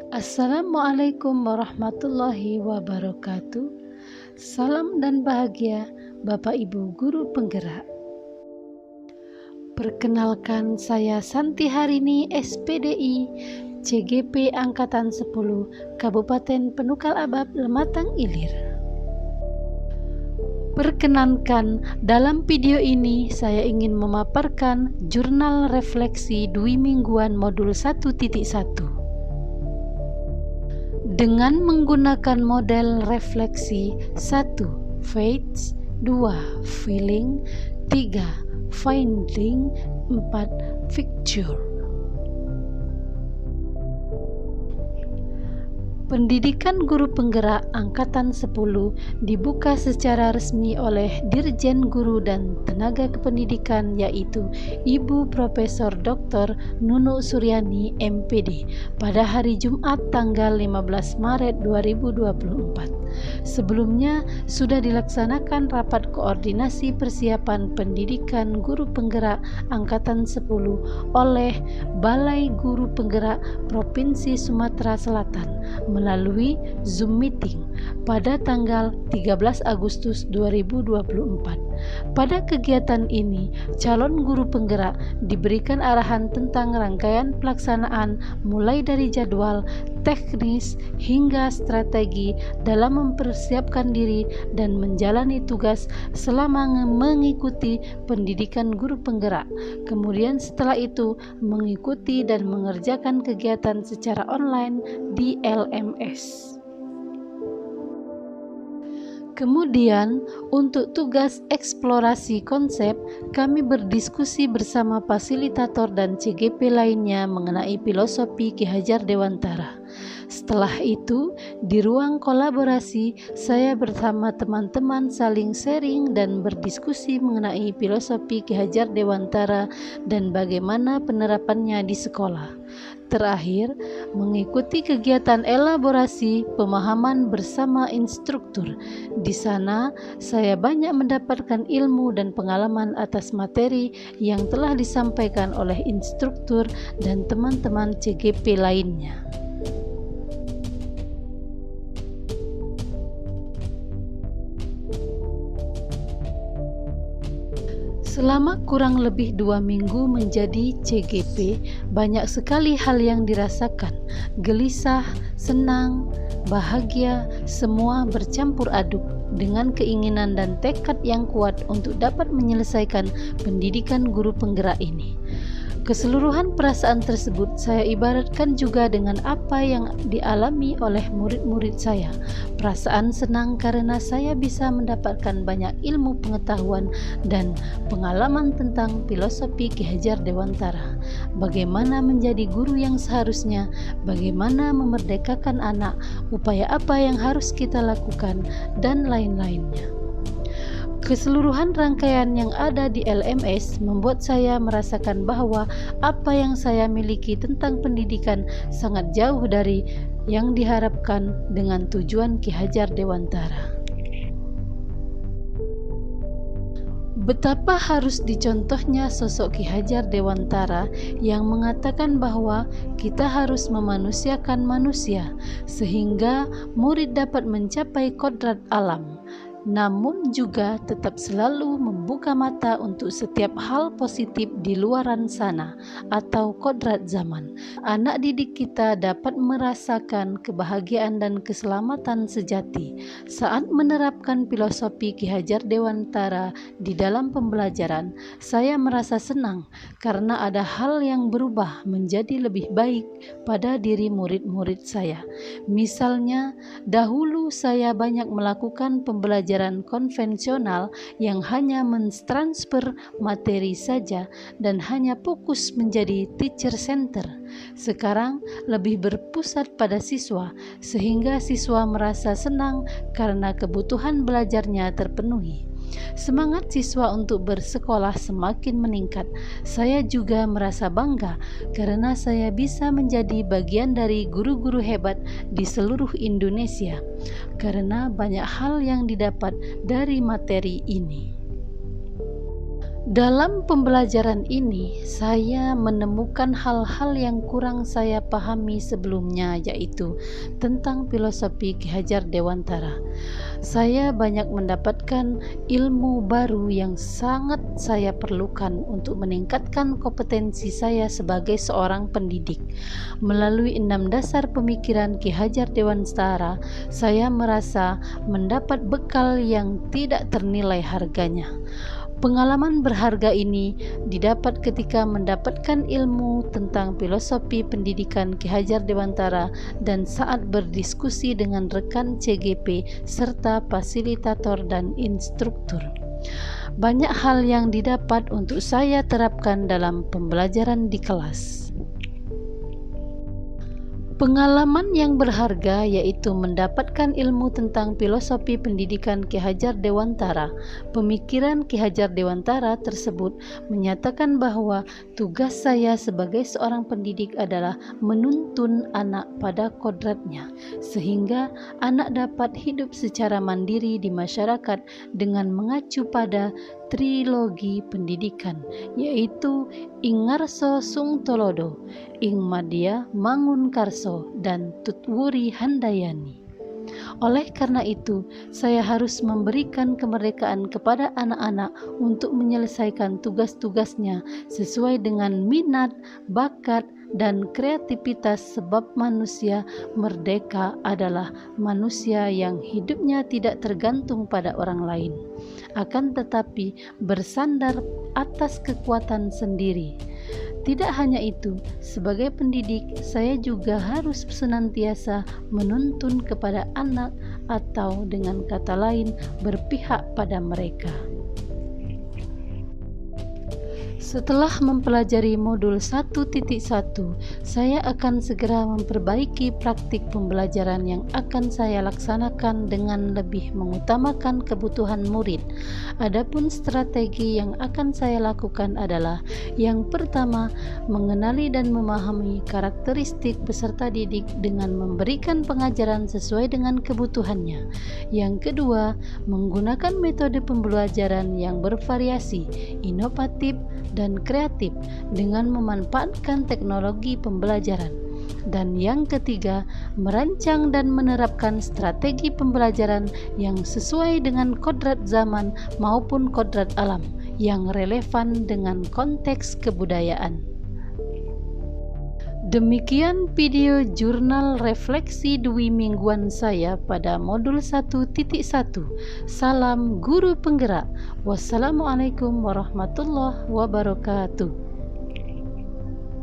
Assalamualaikum warahmatullahi wabarakatuh. Salam dan bahagia Bapak Ibu Guru Penggerak. Perkenalkan, saya Santi Harini, SPDI CGP Angkatan 10 Kabupaten Penukal Abab, Lematang Ilir. Perkenankan, dalam video ini saya ingin memaparkan jurnal refleksi Dwi Mingguan modul 1.1 dengan menggunakan model refleksi 1. Facts, 2. Feeling, 3. Finding, 4. Picture. Pendidikan Guru Penggerak Angkatan 10 dibuka secara resmi oleh Dirjen Guru dan Tenaga Kependidikan, yaitu Ibu Profesor Dr. Nunuk Suryani, MPD, pada hari Jumat tanggal 15 Maret 2024. Sebelumnya sudah dilaksanakan rapat koordinasi persiapan pendidikan Guru Penggerak Angkatan 10 oleh Balai Guru Penggerak Provinsi Sumatera Selatan melalui Zoom meeting pada tanggal 13 Agustus 2024. Pada kegiatan ini, calon guru penggerak diberikan arahan tentang rangkaian pelaksanaan mulai dari jadwal, teknis, hingga strategi dalam mempersiapkan diri dan menjalani tugas selama mengikuti pendidikan guru penggerak. Kemudian setelah itu mengikuti dan mengerjakan kegiatan secara online di LMS. Kemudian, untuk tugas eksplorasi konsep, kami berdiskusi bersama fasilitator dan CGP lainnya mengenai filosofi Ki Hajar Dewantara. Setelah itu, di ruang kolaborasi, saya bersama teman-teman saling sharing dan berdiskusi mengenai filosofi Ki Hajar Dewantara dan bagaimana penerapannya di sekolah. Terakhir, mengikuti kegiatan elaborasi pemahaman bersama instruktur. Di sana, saya banyak mendapatkan ilmu dan pengalaman atas materi yang telah disampaikan oleh instruktur dan teman-teman CGP lainnya. Selama kurang lebih 2 minggu menjadi CGP, banyak sekali hal yang dirasakan. Gelisah, senang, bahagia, semua bercampur aduk dengan keinginan dan tekad yang kuat untuk dapat menyelesaikan pendidikan guru penggerak ini. Keseluruhan perasaan tersebut saya ibaratkan juga dengan apa yang dialami oleh murid-murid saya. Perasaan senang karena saya bisa mendapatkan banyak ilmu pengetahuan dan pengalaman tentang filosofi Ki Hajar Dewantara. Bagaimana menjadi guru yang seharusnya, bagaimana memerdekakan anak, upaya apa yang harus kita lakukan, dan lain-lainnya. Keseluruhan rangkaian yang ada di LMS membuat saya merasakan bahwa apa yang saya miliki tentang pendidikan sangat jauh dari yang diharapkan dengan tujuan Ki Hajar Dewantara. Betapa harus dicontohnya sosok Ki Hajar Dewantara yang mengatakan bahwa kita harus memanusiakan manusia sehingga murid dapat mencapai kodrat alam, namun juga tetap selalu membuka mata untuk setiap hal positif di luaran sana atau kodrat zaman. Anak didik kita dapat merasakan kebahagiaan dan keselamatan sejati saat menerapkan filosofi Ki Hajar Dewantara di dalam pembelajaran. Saya merasa senang karena ada hal yang berubah menjadi lebih baik pada diri murid-murid saya. Misalnya, dahulu saya banyak melakukan pembelajaran konvensional yang hanya mentransfer materi saja dan hanya fokus menjadi teacher center. Sekarang lebih berpusat pada siswa, sehingga siswa merasa senang karena kebutuhan belajarnya terpenuhi. Semangat siswa untuk bersekolah semakin meningkat. Saya juga merasa bangga karena saya bisa menjadi bagian dari guru-guru hebat di seluruh Indonesia karena banyak hal yang didapat dari materi ini. Dalam pembelajaran ini, saya menemukan hal-hal yang kurang saya pahami sebelumnya, yaitu tentang filosofi Ki Hajar Dewantara. Saya banyak mendapatkan ilmu baru yang sangat saya perlukan untuk meningkatkan kompetensi saya sebagai seorang pendidik. Melalui 6 dasar pemikiran Ki Hajar Dewantara, saya merasa mendapat bekal yang tidak ternilai harganya. Pengalaman berharga ini didapat ketika mendapatkan ilmu tentang filosofi pendidikan Ki Hajar Dewantara dan saat berdiskusi dengan rekan CGP serta fasilitator dan instruktur. Banyak hal yang didapat untuk saya terapkan dalam pembelajaran di kelas. Pengalaman yang berharga yaitu mendapatkan ilmu tentang filosofi pendidikan Ki Hajar Dewantara. Pemikiran Ki Hajar Dewantara tersebut menyatakan bahwa tugas saya sebagai seorang pendidik adalah menuntun anak pada kodratnya, sehingga anak dapat hidup secara mandiri di masyarakat dengan mengacu pada trilogi pendidikan, yaitu Ingarso Sungtolodo, Ingmadya Mangunkarso, dan Tutwuri Handayani. Oleh karena itu, saya harus memberikan kemerdekaan kepada anak-anak untuk menyelesaikan tugas-tugasnya sesuai dengan minat, bakat, dan kreativitas, sebab manusia merdeka adalah manusia yang hidupnya tidak tergantung pada orang lain, akan tetapi bersandar atas kekuatan sendiri. Tidak hanya itu, sebagai pendidik, saya juga harus senantiasa menuntun kepada anak, atau dengan kata lain, berpihak pada mereka. Setelah mempelajari modul 1.1, saya akan segera memperbaiki praktik pembelajaran yang akan saya laksanakan dengan lebih mengutamakan kebutuhan murid. Adapun strategi yang akan saya lakukan adalah: yang pertama, mengenali dan memahami karakteristik peserta didik dengan memberikan pengajaran sesuai dengan kebutuhannya. Yang kedua, menggunakan metode pembelajaran yang bervariasi, inovatif, dan kreatif dengan memanfaatkan teknologi pembelajaran. Dan yang ketiga, merancang dan menerapkan strategi pembelajaran yang sesuai dengan kodrat zaman maupun kodrat alam yang relevan dengan konteks kebudayaan. Demikian video jurnal refleksi dwi mingguan saya pada modul 1.1. Salam guru penggerak. Wassalamualaikum warahmatullahi wabarakatuh.